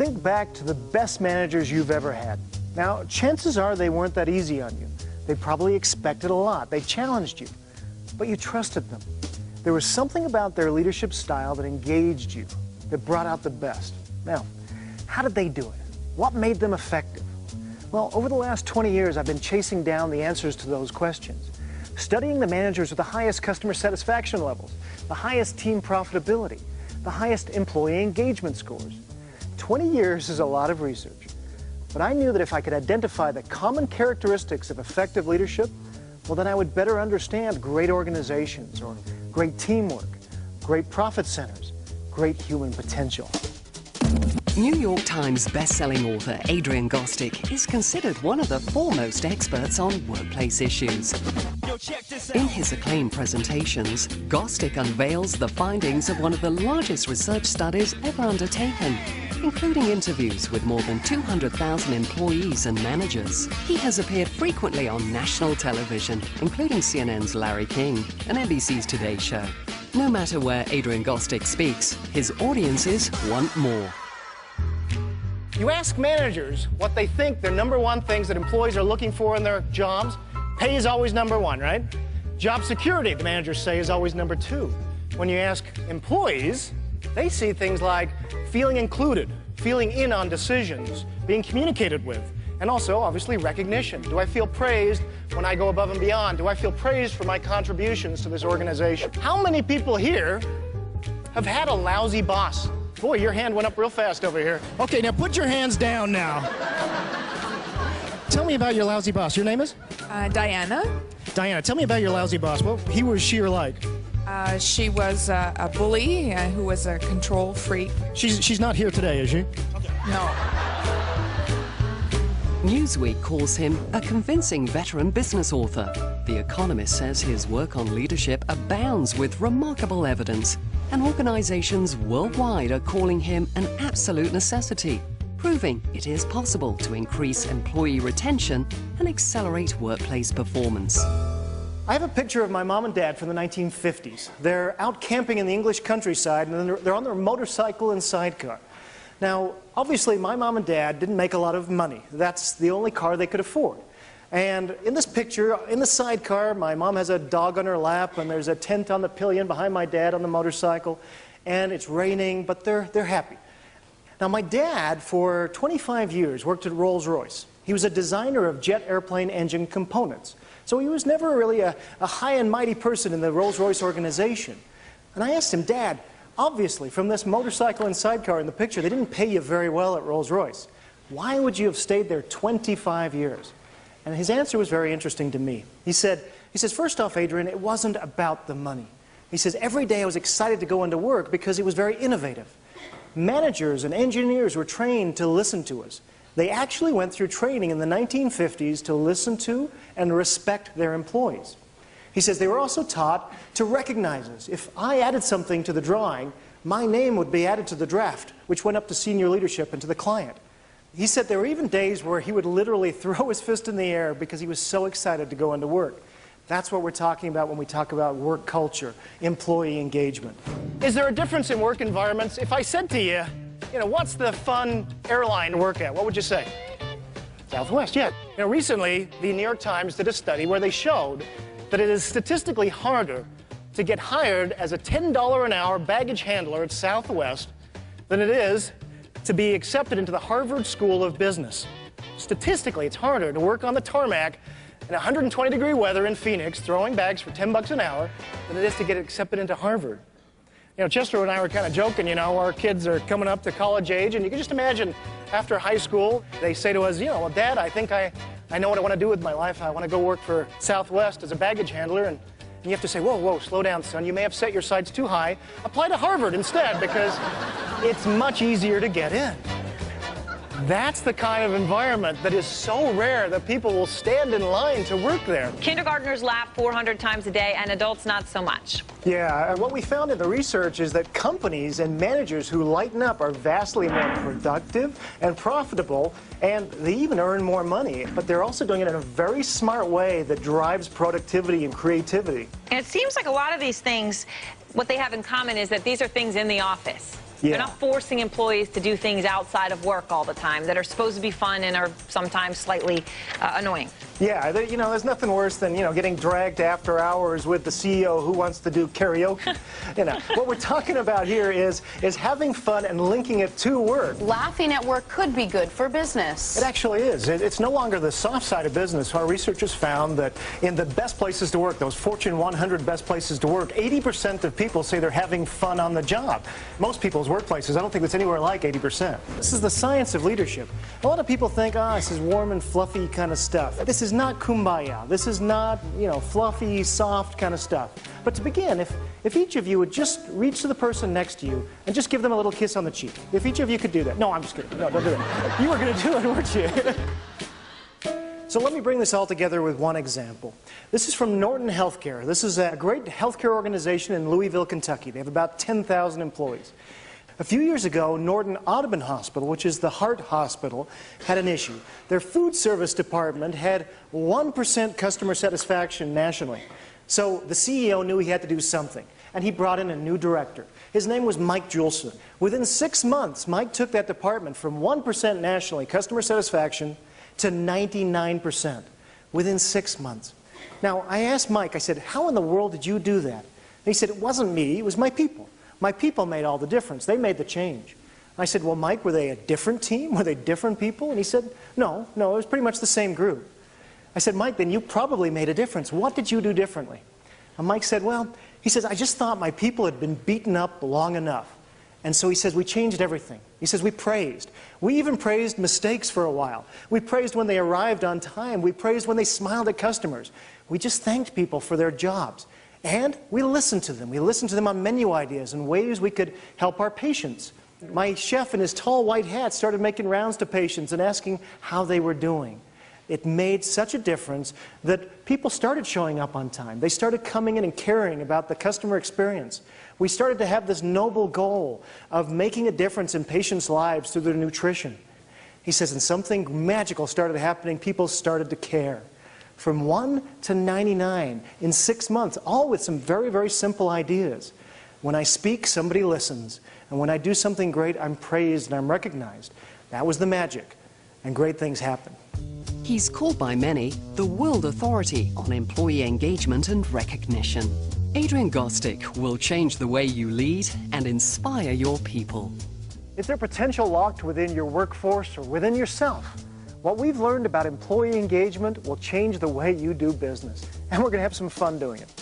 Think back to the best managers you've ever had. Now, chances are they weren't that easy on you. They probably expected a lot. They challenged you, but you trusted them. There was something about their leadership style that engaged you, that brought out the best. Now, how did they do it? What made them effective? Well, over the last 20 years, I've been chasing down the answers to those questions, studying the managers with the highest customer satisfaction levels, the highest team profitability, the highest employee engagement scores. 20 years is a lot of research, but I knew that if I could identify the common characteristics of effective leadership, well, then I would better understand great organizations or great teamwork, great profit centers, great human potential. New York Times best-selling author Adrian Gostick is considered one of the foremost experts on workplace issues. In his acclaimed presentations, Gostick unveils the findings of one of the largest research studies ever undertaken, including interviews with more than 200,000 employees and managers. He has appeared frequently on national television, including CNN's Larry King and NBC's Today Show. No matter where Adrian Gostick speaks, his audiences want more. You ask managers what they think their #1 things that employees are looking for in their jobs. Pay is always #1, right? Job security, the managers say, is always #2. When you ask employees, they see things like feeling included, feeling in on decisions, being communicated with, and also, obviously, recognition. Do I feel praised when I go above and beyond? Do I feel praised for my contributions to this organization? How many people here have had a lousy boss? Boy, your hand went up real fast over here. Okay, now put your hands down now. Tell me about your lousy boss. Your name is? Diana. Diana, tell me about your lousy boss. What he was, she, or like? She was a bully who was a control freak. She's not here today, is she? No. Newsweek calls him a convincing veteran business author. The Economist says his work on leadership abounds with remarkable evidence, and organizations worldwide are calling him an absolute necessity, proving it is possible to increase employee retention and accelerate workplace performance. I have a picture of my mom and dad from the 1950s. They're out camping in the English countryside, and they're on their motorcycle and sidecar. Now, obviously, my mom and dad didn't make a lot of money. That's the only car they could afford. And in this picture, in the sidecar, my mom has a dog on her lap, and there's a tent on the pillion behind my dad on the motorcycle, and it's raining, but they're happy. Now, my dad, for 25 years, worked at Rolls-Royce. He was a designer of jet airplane engine components. So he was never really a high and mighty person in the Rolls-Royce organization. And I asked him, Dad, obviously, from this motorcycle and sidecar in the picture, they didn't pay you very well at Rolls-Royce. Why would you have stayed there 25 years? And his answer was very interesting to me. He says, first off, Adrian, it wasn't about the money. He says, every day I was excited to go into work because it was very innovative. Managers and engineers were trained to listen to us. They actually went through training in the 1950s to listen to and respect their employees. He says they were also taught to recognize us. If I added something to the drawing, my name would be added to the draft, which went up to senior leadership and to the client. He said there were even days where he would literally throw his fist in the air because he was so excited to go into work. That's what we're talking about when we talk about work culture, employee engagement. Is there a difference in work environments? If I said to you, what's the fun airline to work at? What would you say? Southwest, yeah. Recently, the New York Times did a study where they showed that it is statistically harder to get hired as a $10 an hour baggage handler at Southwest than it is to be accepted into the Harvard School of Business. Statistically, it's harder to work on the tarmac in 120-degree weather in Phoenix, throwing bags for $10 an hour, than it is to get accepted into Harvard. Chester and I were kind of joking, our kids are coming up to college age, and you can just imagine after high school, they say to us, well, Dad, I think I know what I want to do with my life. I want to go work for Southwest as a baggage handler. And you have to say, whoa, slow down, son. You may have set your sights too high. Apply to Harvard instead, because it's much easier to get in. That's the kind of environment that is so rare that people will stand in line to work there. Kindergartners laugh 400 times a day, and adults not so much. Yeah, and what we found in the research is that companies and managers who lighten up are vastly more productive and profitable, and they even earn more money. But they're also doing it in a very smart way that drives productivity and creativity. And it seems like a lot of these things, what they have in common is that these are things in the office. They're not forcing employees to do things outside of work all the time that are supposed to be fun and are sometimes slightly annoying. Yeah, you know, there's nothing worse than, you know, getting dragged after hours with the CEO who wants to do karaoke. You know, what we're talking about here is having fun and linking it to work. Laughing at work could be good for business. It actually is. It's no longer the soft side of business. Our researchers found that in the best places to work, those Fortune 100 best places to work, 80% of people say they're having fun on the job. Most people's workplaces, I don't think it's anywhere like 80%. This is the science of leadership. A lot of people think, this is warm and fluffy kind of stuff. This is not kumbaya. This is not, you know, fluffy, soft kind of stuff. But to begin, if each of you would just reach to the person next to you and just give them a little kiss on the cheek. If each of you could do that. No, I'm just kidding. No, don't do that. You were going to do it, weren't you? So let me bring this all together with one example. This is from Norton Healthcare. This is a great healthcare organization in Louisville, Kentucky. They have about 10,000 employees. A few years ago, Norton Audubon Hospital, which is the heart hospital, had an issue. Their food service department had 1% customer satisfaction nationally. So the CEO knew he had to do something, and he brought in a new director. His name was Mike Julson. Within 6 months, Mike took that department from 1% nationally, customer satisfaction, to 99% within 6 months. Now, I asked Mike, I said, how in the world did you do that? And he said, it wasn't me, it was my people. My people made all the difference. They made the change. I said, well, Mike, were they a different team? Were they different people? And he said, no, it was pretty much the same group. I said, Mike, then you probably made a difference. What did you do differently? And Mike said, well, he says, I just thought my people had been beaten up long enough. And so he says, we changed everything. He says, we praised. We even praised mistakes for a while. We praised when they arrived on time. We praised when they smiled at customers. We just thanked people for their jobs. And we listened to them. We listened to them on menu ideas and ways we could help our patients. My chef in his tall white hat started making rounds to patients and asking how they were doing. It made such a difference that people started showing up on time. They started coming in and caring about the customer experience. We started to have this noble goal of making a difference in patients' lives through their nutrition. He says, and something magical started happening. People started to care. From 1 to 99 in 6 months, all with some very, very simple ideas. When I speak, somebody listens. And when I do something great, I'm praised and I'm recognized. That was the magic. And great things happen. He's called by many the world authority on employee engagement and recognition. Adrian Gostick will change the way you lead and inspire your people. Is there potential locked within your workforce or within yourself? What we've learned about employee engagement will change the way you do business, and we're going to have some fun doing it.